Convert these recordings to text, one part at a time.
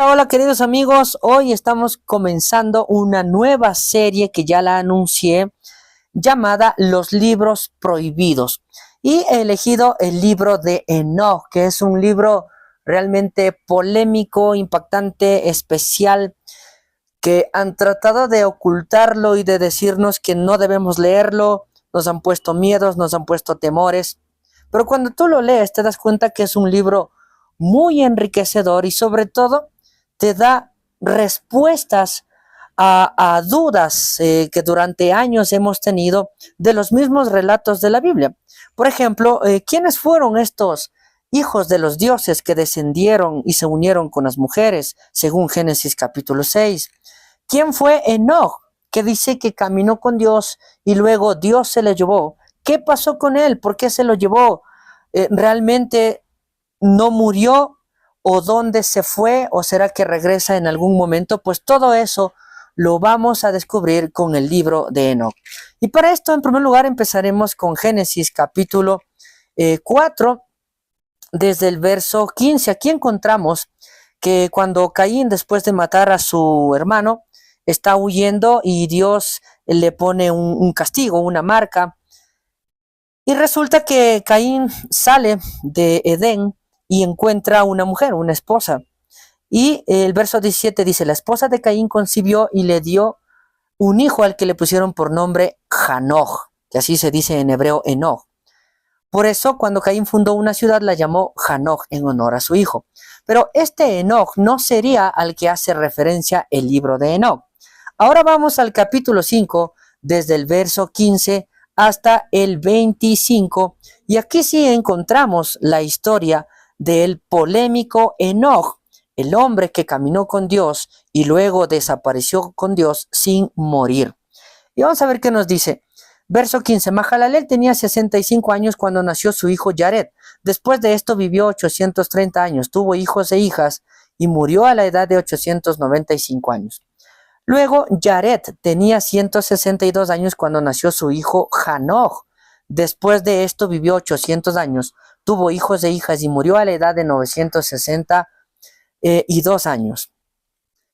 Hola, hola queridos amigos, hoy estamos comenzando una nueva serie que ya la anuncié llamada Los Libros Prohibidos y he elegido el libro de Enoch, que es un libro realmente polémico, impactante, especial, que han tratado de ocultarlo y de decirnos que no debemos leerlo, nos han puesto miedos, nos han puesto temores, pero cuando tú lo lees te das cuenta que es un libro muy enriquecedor y sobre todo te da respuestas a dudas que durante años hemos tenido de los mismos relatos de la Biblia. Por ejemplo, ¿quiénes fueron estos hijos de los dioses que descendieron y se unieron con las mujeres, según Génesis capítulo 6? ¿Quién fue Enoch, que dice que caminó con Dios y luego Dios se le llevó? ¿Qué pasó con él? ¿Por qué se lo llevó? ¿Realmente no murió? ¿O dónde se fue? ¿O será que regresa en algún momento? Pues todo eso lo vamos a descubrir con el libro de Enoch. Y para esto, en primer lugar, empezaremos con Génesis capítulo 4, desde el verso 15. Aquí encontramos que cuando Caín, después de matar a su hermano, está huyendo y Dios le pone un castigo, una marca. Y resulta que Caín sale de Edén y encuentra una mujer, una esposa. Y el verso 17 dice, la esposa de Caín concibió y le dio un hijo al que le pusieron por nombre Hanoch, que así se dice en hebreo Enoch. Por eso cuando Caín fundó una ciudad la llamó Hanoch en honor a su hijo. Pero este Enoch no sería al que hace referencia el libro de Enoch. Ahora vamos al capítulo 5, desde el verso 15 hasta el 25, y aquí sí encontramos la historia del polémico Enoch, el hombre que caminó con Dios y luego desapareció con Dios sin morir. Y vamos a ver qué nos dice. Verso 15. Mahalalel tenía 65 años cuando nació su hijo Yared. Después de esto vivió 830 años, tuvo hijos e hijas y murió a la edad de 895 años. Luego Yared tenía 162 años cuando nació su hijo Hanoch. Después de esto vivió 800 años, tuvo hijos e hijas y murió a la edad de 962 años.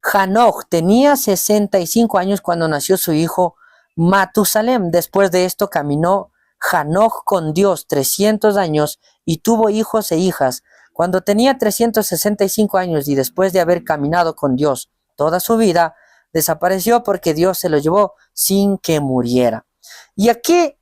Hanoch tenía 65 años cuando nació su hijo Matusalem. Después de esto caminó Hanoch con Dios 300 años y tuvo hijos e hijas. Cuando tenía 365 años y después de haber caminado con Dios toda su vida, desapareció porque Dios se lo llevó sin que muriera. Y aquí,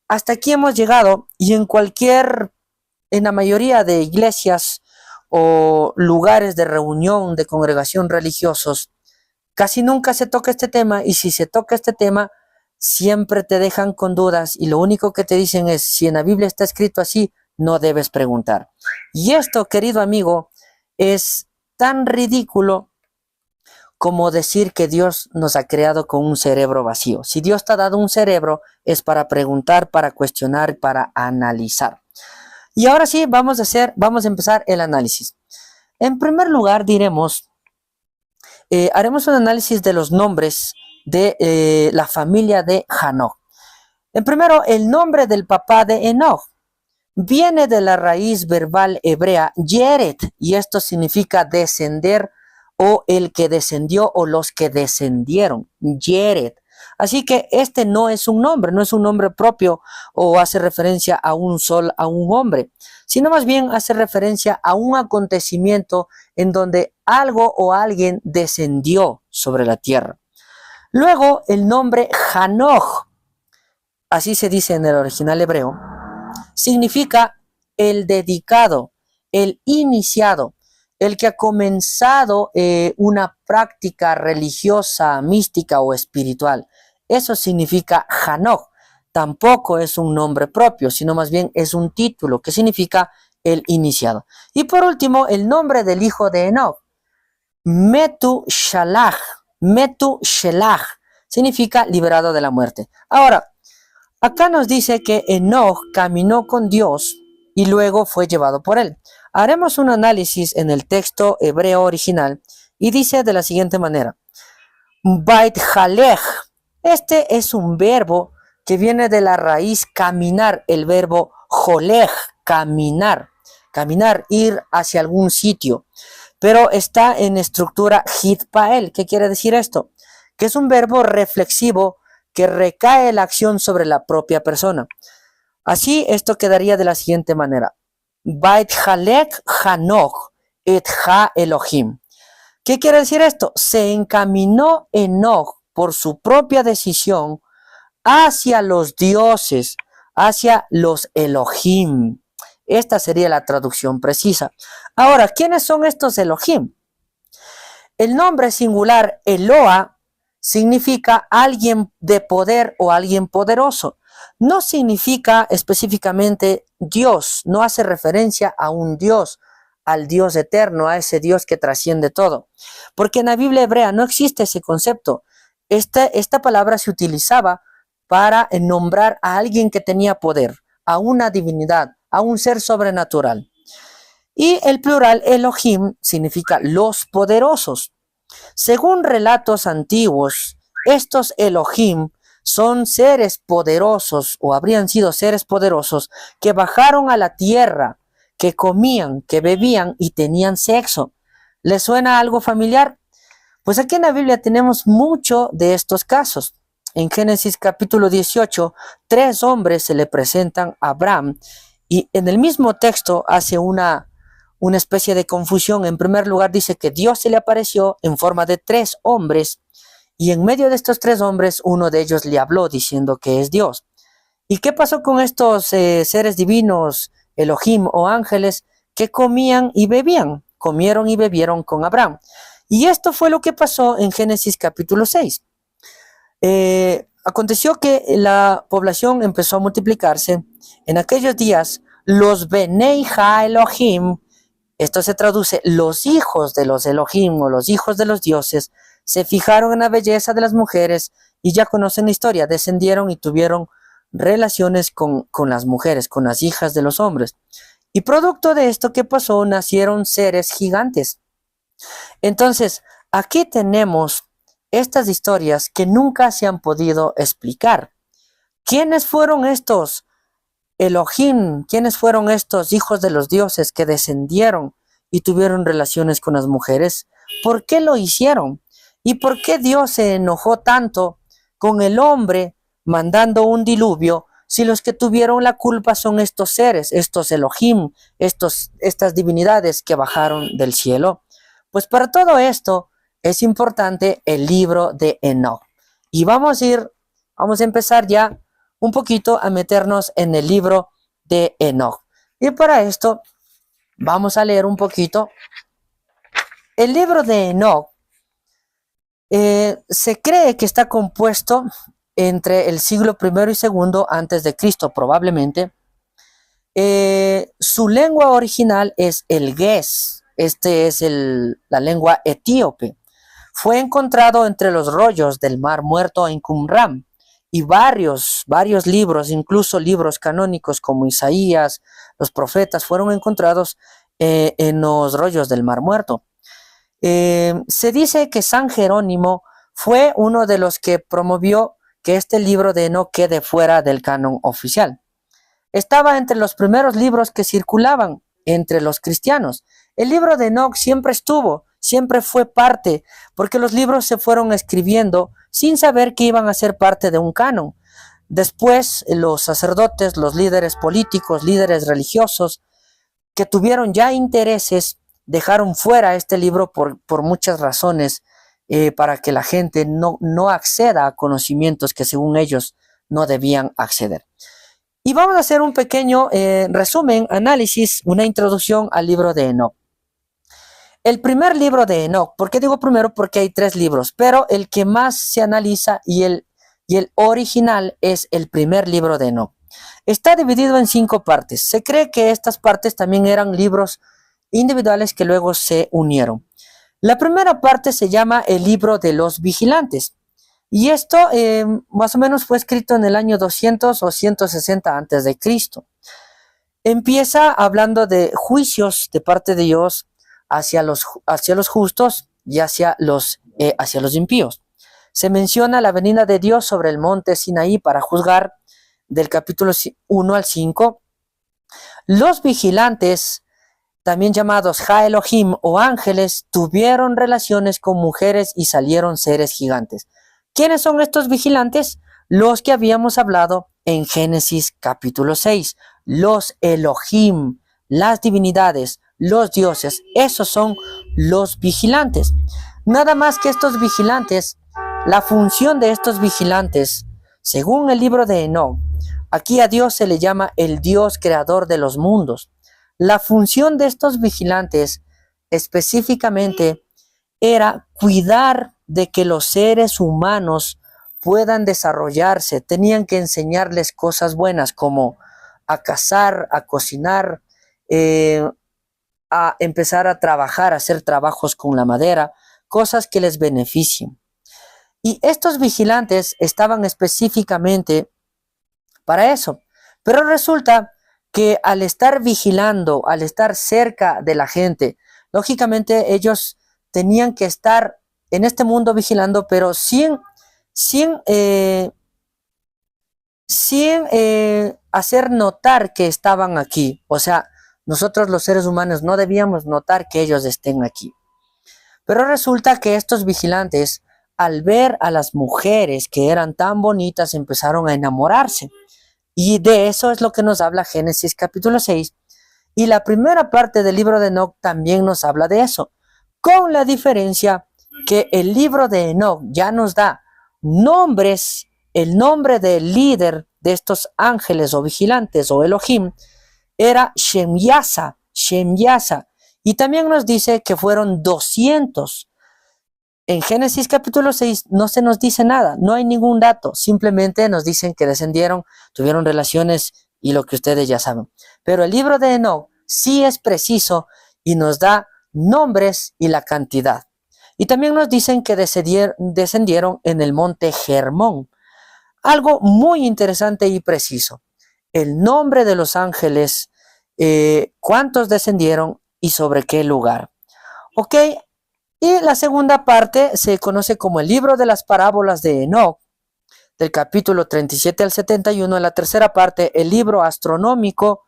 hasta aquí hemos llegado, y en la mayoría de iglesias o lugares de reunión, de congregación religiosos, casi nunca se toca este tema, y si se toca este tema, siempre te dejan con dudas, y lo único que te dicen es, si en la Biblia está escrito así, no debes preguntar. Y esto, querido amigo, es tan ridículo como decir que Dios nos ha creado con un cerebro vacío. Si Dios te ha dado un cerebro, es para preguntar, para cuestionar, para analizar. Y ahora sí, vamos a empezar el análisis. En primer lugar, haremos un análisis de los nombres de la familia de Hanoch. En primero, el nombre del papá de Enoch viene de la raíz verbal hebrea Yered, y esto significa descender, o el que descendió, o los que descendieron, Yered. Así que este no es un nombre propio o hace referencia a un hombre, sino más bien hace referencia a un acontecimiento en donde algo o alguien descendió sobre la tierra. Luego el nombre Hanoch, así se dice en el original hebreo, significa el dedicado, el iniciado, el que ha comenzado una práctica religiosa, mística o espiritual. Eso significa Hanoch. Tampoco es un nombre propio, sino más bien es un título que significa el iniciado. Y por último, el nombre del hijo de Enoch, Metushelach. Metushelach significa liberado de la muerte. Ahora, acá nos dice que Enoch caminó con Dios y luego fue llevado por él. Haremos un análisis en el texto hebreo original y dice de la siguiente manera. Bait halech. Este es un verbo que viene de la raíz caminar, el verbo jolech, caminar, ir hacia algún sitio. pero está en estructura hitpael. ¿Qué quiere decir esto? Que es un verbo reflexivo que recae la acción sobre la propia persona. Así, esto quedaría de la siguiente manera. Bait halek Hanoch et ha Elohim. ¿Qué quiere decir esto? Se encaminó Enoch por su propia decisión hacia los dioses, hacia los Elohim. Esta sería la traducción precisa. Ahora, ¿quiénes son estos Elohim? El nombre singular Eloa significa alguien de poder o alguien poderoso. No significa específicamente Dios, no hace referencia a un Dios, al Dios eterno, a ese Dios que trasciende todo. Porque en la Biblia hebrea no existe ese concepto. Esta palabra se utilizaba para nombrar a alguien que tenía poder, a una divinidad, a un ser sobrenatural. Y el plural Elohim significa los poderosos. Según relatos antiguos, estos Elohim son seres poderosos o habrían sido seres poderosos que bajaron a la tierra, que comían, que bebían y tenían sexo. ¿Les suena algo familiar? Pues aquí en la Biblia tenemos mucho de estos casos. En Génesis capítulo 18, 3 hombres se le presentan a Abraham y en el mismo texto hace una especie de confusión. En primer lugar dice que Dios se le apareció en forma de 3 hombres y en medio de estos 3 hombres uno de ellos le habló diciendo que es Dios. ¿Y qué pasó con estos seres divinos, Elohim o ángeles, que comían y bebían? Comieron y bebieron con Abraham. Y esto fue lo que pasó en Génesis capítulo 6. Aconteció que la población empezó a multiplicarse. En aquellos días, los Benei Ha Elohim, esto se traduce los hijos de los Elohim o los hijos de los dioses, se fijaron en la belleza de las mujeres y ya conocen la historia, descendieron y tuvieron relaciones con las mujeres, con las hijas de los hombres. Y producto de esto que pasó, nacieron seres gigantes. Entonces, aquí tenemos estas historias que nunca se han podido explicar. ¿Quiénes fueron estos Elohim? ¿Quiénes fueron estos hijos de los dioses que descendieron y tuvieron relaciones con las mujeres? ¿Por qué lo hicieron? ¿Y por qué Dios se enojó tanto con el hombre mandando un diluvio si los que tuvieron la culpa son estos seres, estos Elohim, estas divinidades que bajaron del cielo? Pues para todo esto es importante el libro de Enoch. Y vamos a empezar ya un poquito a meternos en el libro de Enoch. Y para esto vamos a leer un poquito. El libro de Enoch se cree que está compuesto entre el siglo I y II antes de Cristo, probablemente. Su lengua original es el Ges. Este es la lengua etíope. Fue encontrado entre los rollos del Mar Muerto en Qumran y varios libros, incluso libros canónicos como Isaías, los profetas, fueron encontrados en los rollos del Mar Muerto. Se dice que San Jerónimo fue uno de los que promovió que este libro de Enoch quede fuera del canon oficial. Estaba entre los primeros libros que circulaban entre los cristianos. El libro de Enoch siempre fue parte, porque los libros se fueron escribiendo sin saber que iban a ser parte de un canon. Después, los sacerdotes, los líderes políticos, líderes religiosos, que tuvieron ya intereses, dejaron fuera este libro por muchas razones, para que la gente no acceda a conocimientos que según ellos no debían acceder. Y vamos a hacer un pequeño resumen, análisis, una introducción al libro de Enoch. El primer libro de Enoch, ¿por qué digo primero? Porque hay 3 libros, pero el que más se analiza y el original es el primer libro de Enoch. Está dividido en 5 partes. Se cree que estas partes también eran libros individuales que luego se unieron. La primera parte se llama el libro de los vigilantes. Y esto más o menos fue escrito en el año 200 o 160 antes de Cristo. Empieza hablando de juicios de parte de Dios hacia los justos y hacia los impíos. Se menciona la venida de Dios sobre el monte Sinaí para juzgar, del capítulo 1 al 5. Los vigilantes también llamados Ha Elohim o ángeles, tuvieron relaciones con mujeres y salieron seres gigantes. ¿Quiénes son estos vigilantes? Los que habíamos hablado en Génesis capítulo 6. Los Elohim, las divinidades, los dioses, esos son los vigilantes. Nada más que estos vigilantes, la función de estos vigilantes, según el libro de Enoc, aquí a Dios se le llama el Dios creador de los mundos. La función de estos vigilantes específicamente era cuidar de que los seres humanos puedan desarrollarse. Tenían que enseñarles cosas buenas como a cazar, a cocinar, a empezar a trabajar, a hacer trabajos con la madera, cosas que les beneficien. Y estos vigilantes estaban específicamente para eso. Pero resulta que al estar vigilando, al estar cerca de la gente, lógicamente ellos tenían que estar en este mundo vigilando, pero sin hacer notar que estaban aquí. O sea, nosotros los seres humanos no debíamos notar que ellos estén aquí. Pero resulta que estos vigilantes, al ver a las mujeres que eran tan bonitas, empezaron a enamorarse. Y de eso es lo que nos habla Génesis capítulo 6. Y la primera parte del libro de Enoc también nos habla de eso. Con la diferencia que el libro de Enoc ya nos da nombres, el nombre del líder de estos ángeles o vigilantes o Elohim era Shemyasa. Y también nos dice que fueron 200. En Génesis capítulo 6 no se nos dice nada, no hay ningún dato, simplemente nos dicen que descendieron, tuvieron relaciones y lo que ustedes ya saben. Pero el libro de Enoc sí es preciso y nos da nombres y la cantidad. Y también nos dicen que descendieron en el monte Hermón. Algo muy interesante y preciso. El nombre de los ángeles, cuántos descendieron y sobre qué lugar. Ok. Y la segunda parte se conoce como el libro de las parábolas de Enoc, del capítulo 37 al 71. En la tercera parte, el libro astronómico,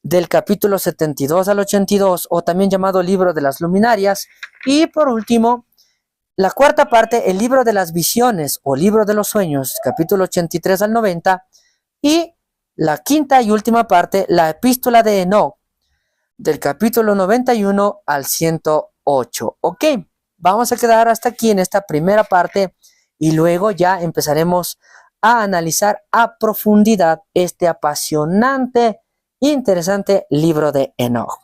del capítulo 72 al 82, o también llamado libro de las luminarias. Y por último, la cuarta parte, el libro de las visiones, o libro de los sueños, capítulo 83 al 90. Y la quinta y última parte, la epístola de Enoc, del capítulo 91 al 108. Ok, vamos a quedar hasta aquí en esta primera parte y luego ya empezaremos a analizar a profundidad este apasionante, interesante libro de Enoc.